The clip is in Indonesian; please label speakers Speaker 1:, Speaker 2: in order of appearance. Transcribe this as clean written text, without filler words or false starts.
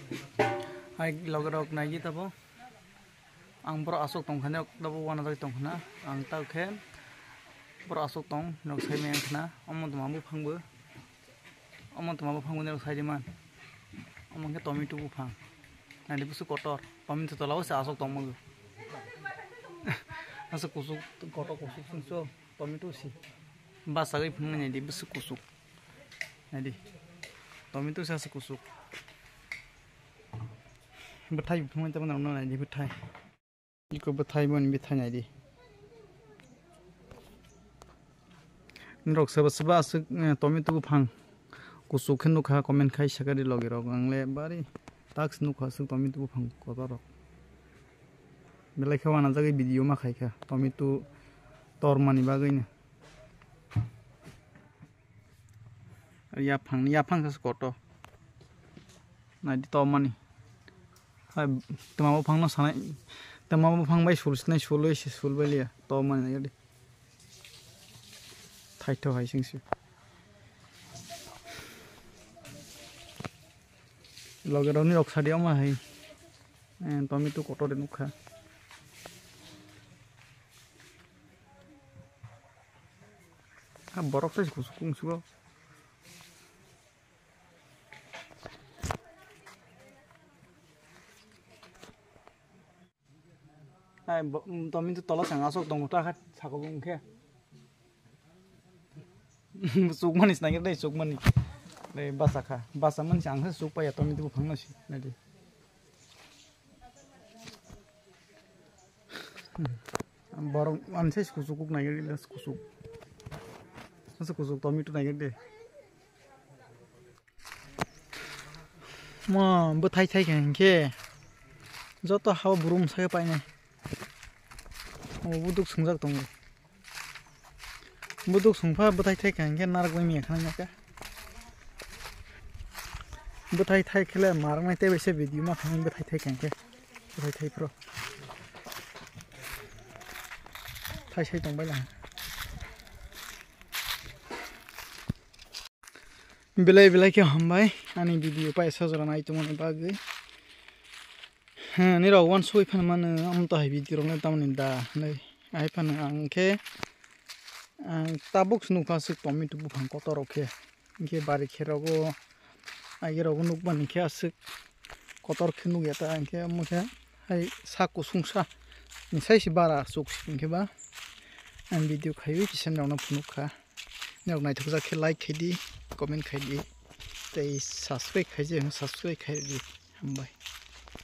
Speaker 1: Hai logerok nagi tabo ang bro asok tong khane tabo wana dai tong khana ang tau khen bro asok tong nok sai men khana amon tamamu phangbu nok sai diman amon ke tomato bu phang nadi busu kotor pamin to law sa asok tong mu asok kusuk kotor kusuk sungso tomato si basa gai phang nadi busu kusuk nadi tomato sa kusuk betai phang ta ban na nadi betai iko betai bon betai nadi nrok seba asok tomato bu phang kusuk khen nukha comment khai sakari logi rok angle bari tax nukha asok tomato bu phang kotor rok belai khawana jagi video ma khaika tomato tor mani bagai na ya phang sa koto nadi to mani hai tamamu phang no sanai tamamu phang bai sulsnai sulbalia to mani nadi thaito hai singsi logerok ni rok sadia ma hai tomato kotor de nukha borok sai kusukung sugo ai tomato tola sang asok tong ta khat sakobung khe sukmani snagir dai sukmani dai basa man sang sa suk pa ya tomato bu phangna si nadi borok ansai kusukuk nagir las kusuk masa kusuk tomato nagir de ma betai kan ke joto hawa burum sai paine buduk sungjak tongo buduk sungfa betai kan ke narak bai mi khana ka betai khele marang nai te bese video ma khang betai kan ke betai pro sai tong bai la belai ke hambai ani video pa esa jora nai tumone bagai ni ro wan soi phan man am ta video rong tamni da nei ai phan angke tabuk snu ka sik tomato bu phang ko torokhe ke bari kherago ai rogo nuk ban ke asik kotor khinu ya ta angke mukhe hai saku sungsa ni sai si bara suk ke ba an video khaiwi kisan rong phunukha nok nai thukja khe like khaidi comment khaidi tei subscribe khaije subscribe khaidi hambai।